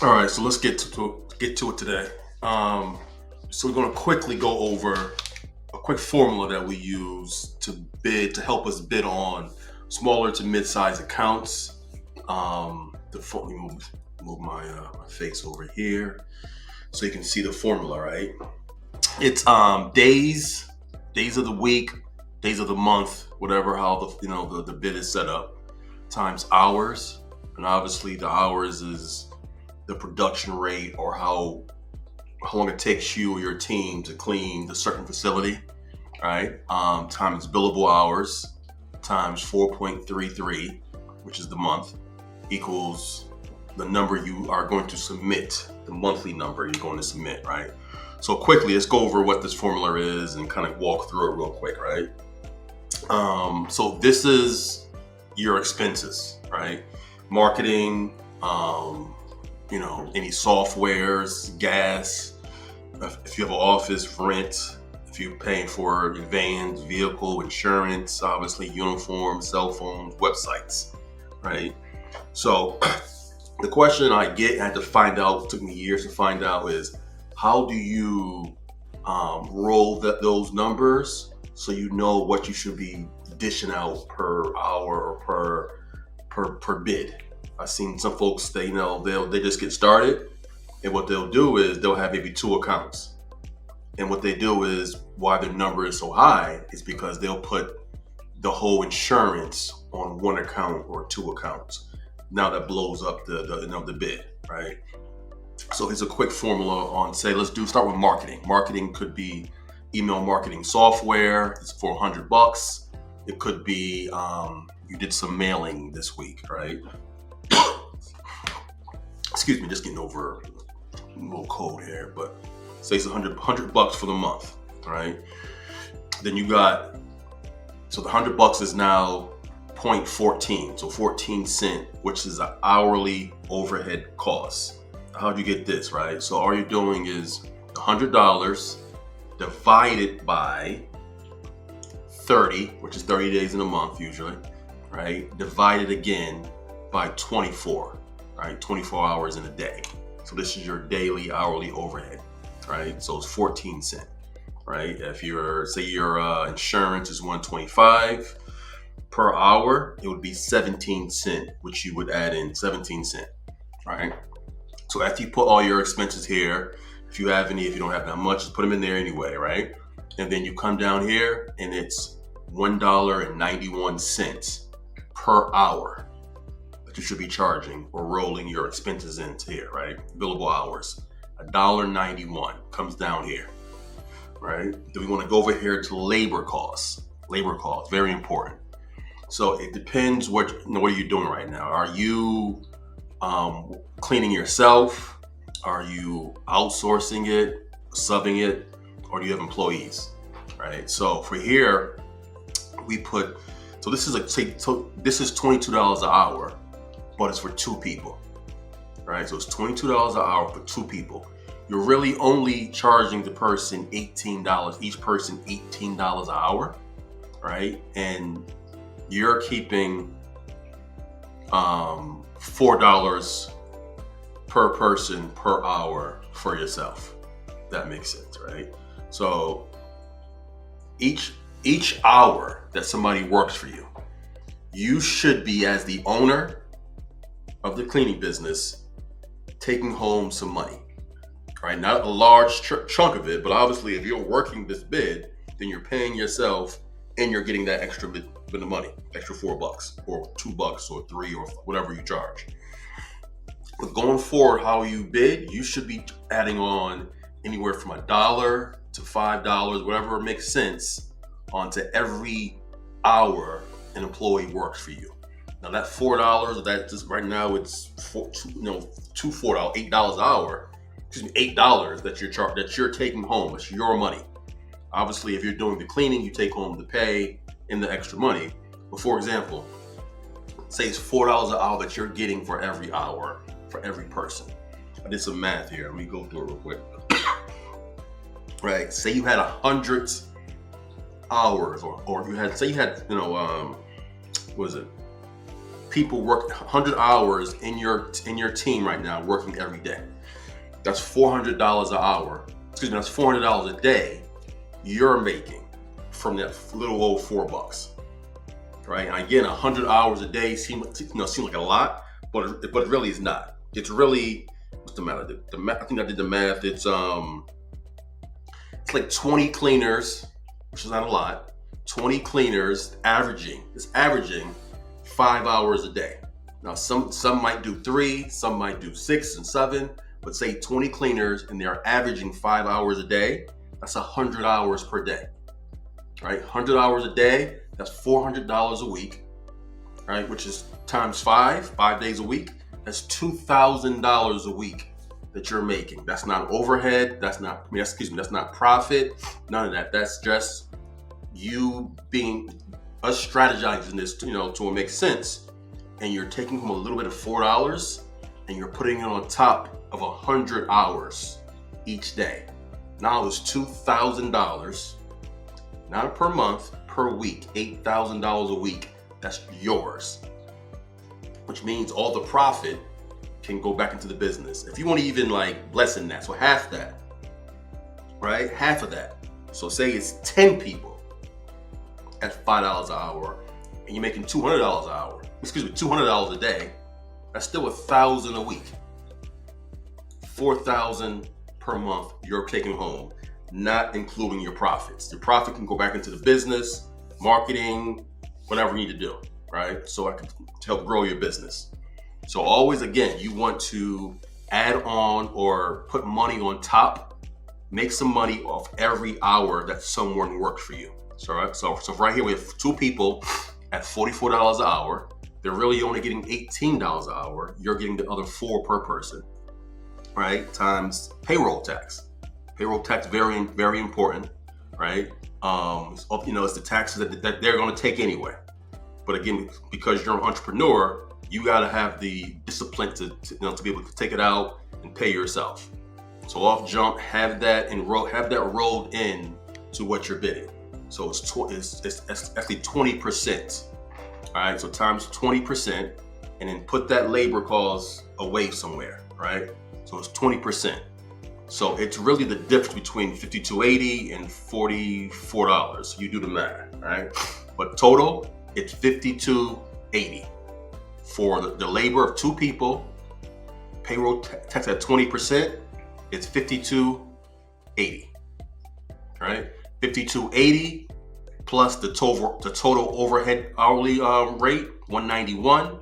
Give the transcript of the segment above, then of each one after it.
All right, so let's get to it today. Um, so we're going to quickly go over a quick formula that we use to help us bid on smaller to mid-sized accounts. Let me move my face over here so you can see the formula. Right? It's days of the week, days of the month, whatever how the bid is set up, times hours, and obviously the hours is the production rate or how long it takes you or your team to clean the certain facility, right? Times billable hours times 4.33, which is the month, equals the number you are going to submit, the monthly number you're going to submit, right? So quickly, let's go over what this formula is and kind of walk through it real quick, right? So this is your expenses, right? Marketing, any softwares, gas, if you have an office, rent, if you're paying for your vans, vehicle, insurance, obviously uniforms, cell phones, websites, right? So the question I had to find out, took me years to find out, is how do you roll those numbers so you know what you should be dishing out per hour or per bid. I've seen some folks they just get started, and what they'll do is they'll have maybe two accounts, and what they do is why their number is so high is because they'll put the whole insurance on one account or two accounts. Now that blows up the bid, right? So here's a quick formula on, say, start with marketing. Marketing could be email marketing software. It's for $100. It could be you did some mailing this week, right? Excuse me, just getting over a little cold here, but say it's $100 for the month, right? Then you got, so the $100 is now 0.14, so 14 cent, which is an hourly overhead cost. How'd you get this, right? So all you're doing is $100 divided by 30, which is 30 days in a month usually, right? Divided again by 24, right? 24 hours in a day. So this is your daily hourly overhead, right? So it's 14 cent, right? If your insurance is 125 per hour, it would be 17 cent, which you would add in 17 cent, right? So after you put all your expenses here, if you don't have that much, just put them in there anyway, right? And then you come down here and it's $1.91 per hour that you should be charging or rolling your expenses into here, right? Billable hours, $1.91 comes down here, right? Then we want to go over here to labor costs. Labor costs, very important. So it depends what are you doing right now. Are you cleaning yourself? Are you outsourcing it, subbing it, or do you have employees, right? So for here, we put, this is $22 an hour, but it's for two people, right? So it's $22 an hour for two people. You're really only charging the person $18, each person $18 an hour, right? And you're keeping $4 per person per hour for yourself. That makes sense, right? So each hour that somebody works for you, you should be, as the owner of the cleaning business, taking home some money, right? Not a large chunk of it, but obviously if you're working this bid, then you're paying yourself and you're getting that extra bit of money, extra $4 or $2 or $3 or whatever you charge. But going forward, how you bid, you should be adding on anywhere from $1 to $5, whatever makes sense, onto every hour an employee works for you. Now that $4, that just right now it's $8 an hour. Excuse me, $8 that you're taking home. It's your money. Obviously, if you're doing the cleaning, you take home the pay and the extra money. But for example, say it's $4 an hour that you're getting for every hour for every person. I did some math here. Let me go through it real quick. Right. Say you had 100 hours, or you had, say you had, what is it? people work 100 hours in your team right now, working every day. That's $400 an hour. Excuse me, that's $400 a day you're making from that little old $4, right? And again, 100 hours a day seem like a lot, but it really is not. It's really, what's the matter? I think I did the math. It's like 20 cleaners, which is not a lot. 20 cleaners averaging 5 hours a day. Now some might do 3, some might do 6 and 7, but say 20 cleaners and they're averaging 5 hours a day. That's 100 hours per day, right? 100 hours a day, that's $400 a week, right? Which is times 5 days a week. That's $2,000 a week that you're making. That's not overhead. That's not profit. None of that. That's just you us strategizing this, to make sense. And you're taking home a little bit of $4 and you're putting it on top of 100 hours each day. Now it's $2,000, not per month, per week, $8,000 a week. That's yours, which means all the profit can go back into the business. If you want to even less than that, so half that, right? Half of that. So say it's 10 people at $5 an hour and you're making $200 an hour, $200 a day. That's still $1,000 a week. $4,000 per month you're taking home, not including your profits. Your profit can go back into the business, marketing, whatever you need to do, right? So to help grow your business. So always, again, you want to add on or put money on top, make some money off every hour that someone works for you. So right here we have 2 people at $44 an hour. They're really only getting $18 an hour. You're getting the other 4 per person, right? Times payroll tax. Payroll tax, very, very important, right? It's the taxes that they're going to take anyway. But again, because you're an entrepreneur, you got to have the discipline to be able to take it out and pay yourself. So off jump, have that rolled in to what you're bidding. So it's actually 20%. All right, so times 20%, and then put that labor cost away somewhere, right? So it's 20%. So it's really the difference between $52.80 and $44. You do the math, right? But total, it's $52.80 for the labor of 2 people. Payroll tax at 20%. It's $52.80, right? $52.80 plus the total overhead hourly rate, $191.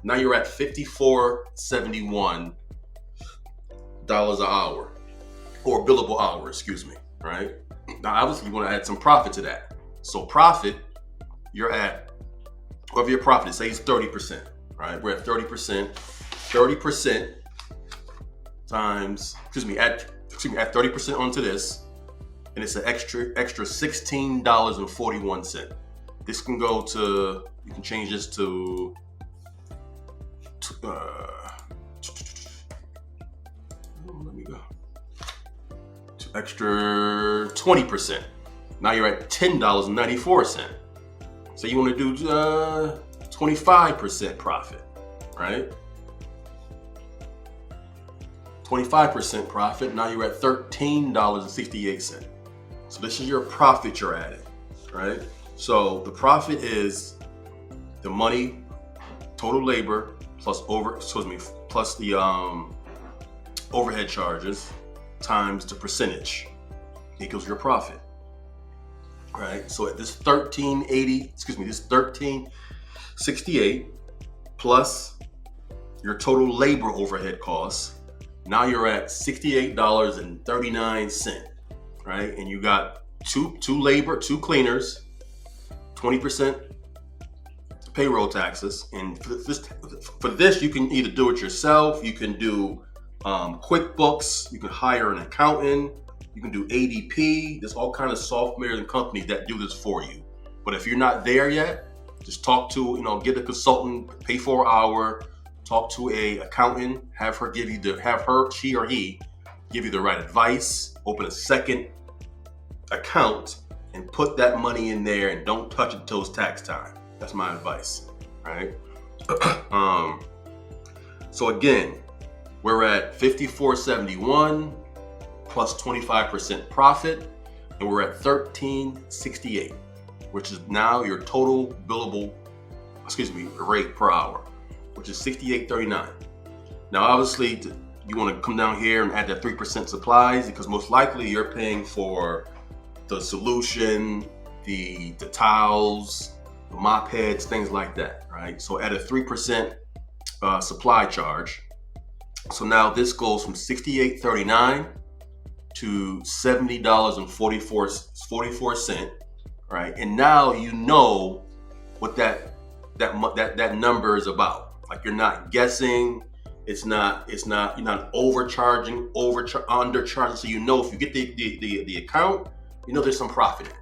Now you're at $54.71 an hour, or billable hour, excuse me, right? Now obviously you want to add some profit to that. So profit, you're at, whatever your profit is, say it's 30%, right? We're at 30%. 30% times, add 30% onto this, and it's an extra $16.41. This can go to, you can change this to let me go to extra 20%. Now you're at $10.94. So you want to do 25% profit, right? 25% profit. Now you're at $13.68. So this is your profit you're adding, right? So the profit is the money, total labor plus the overhead charges times the percentage equals your profit, right? So at this $13.68 plus your total labor overhead costs, now you're at $68.39, right? And you got two cleaners, 20% payroll taxes, and for this you can either do it yourself, you can do QuickBooks, you can hire an accountant, you can do ADP. There's all kinds of software and companies that do this for you. But if you're not there yet, just talk to, get a consultant, pay for an hour, talk to a accountant, have she or he give you the right advice, open a second account and put that money in there and don't touch it until it's tax time. That's my advice. right? So again, we're at 54.71 plus 25% profit, and we're at 13.68, which is now your total billable, rate per hour, which is 68.39. Now, obviously, you want to come down here and add that 3% supplies, because most likely you're paying for the solution, the towels, the mop heads, things like that, right? So add a 3% supply charge. So now this goes from $68.39 to $70.44, right? And now you know what that number is about. Like, you're not guessing. You're not overcharging, undercharging. So you know if you get the account, you know there's some profit in it.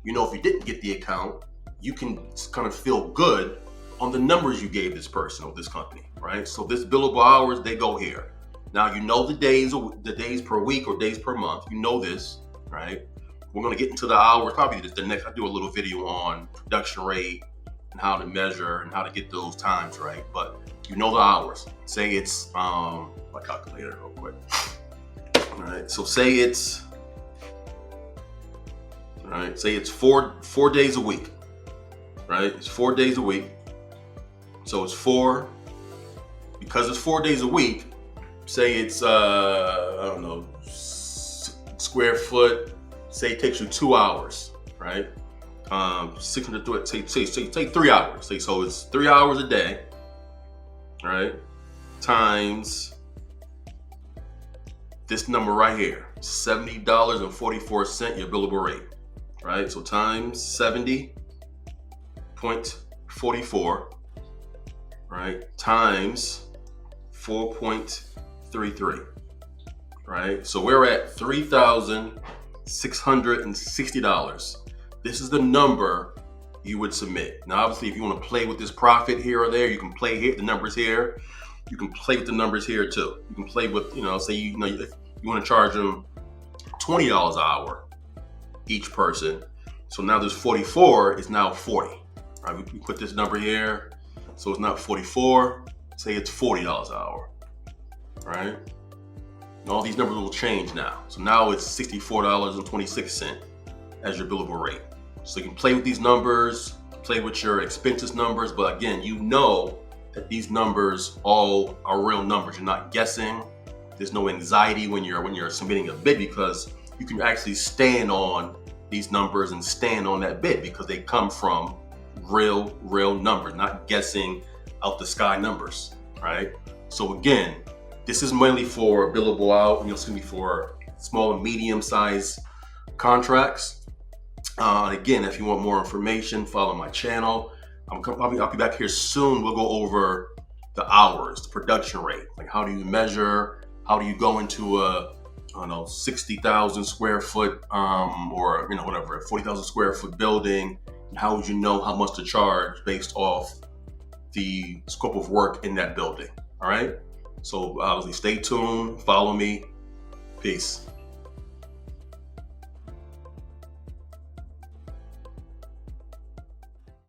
You know if you didn't get the account, you can kind of feel good on the numbers you gave this person or this company, right? So this billable hours, they go here. Now you know the days per week or days per month. You know this, right? We're gonna get into the hours, probably the next. I do a little video on production rate and how to measure and how to get those times right. But you know the hours. Say it's my calculator real quick. All right. So say it's 4 days a week, right? It's 4 days a week. So it's because it's 4 days a week. Say it's square foot. Say it takes you 2 hours, right? 600. Say 3 hours. So it's 3 hours a day, right? Times this number right here, $70.44, your billable rate, right? So times 70.44, right? Times 4.33, right? So we're at $3,660. This is the number you would submit. Now, obviously, if you want to play with this profit here or there, you can play here, the numbers here. You can play with the numbers here too. You can play with, say if you want to charge them $20 an hour each person. So now this 44 is now 40. Right? We put this number here, so it's not 44. Say it's $40 an hour, right? And all these numbers will change now. So now it's $64.26 as your billable rate. So you can play with these numbers, play with your expenses numbers, but again, you know that these numbers all are real numbers. You're not guessing. There's no anxiety when you're submitting a bid, because you can actually stand on these numbers and stand on that bid because they come from real numbers, not guessing out the sky numbers, right? So again, this is mainly for billable out, for small and medium size contracts. Again, if you want more information, follow my channel. I'll be back here soon. We'll go over the hours, the production rate. Like, how do you measure? How do you go into a 60,000 square foot or whatever, 40,000 square foot building? And how would you know how much to charge based off the scope of work in that building? All right. So obviously, stay tuned. Follow me. Peace.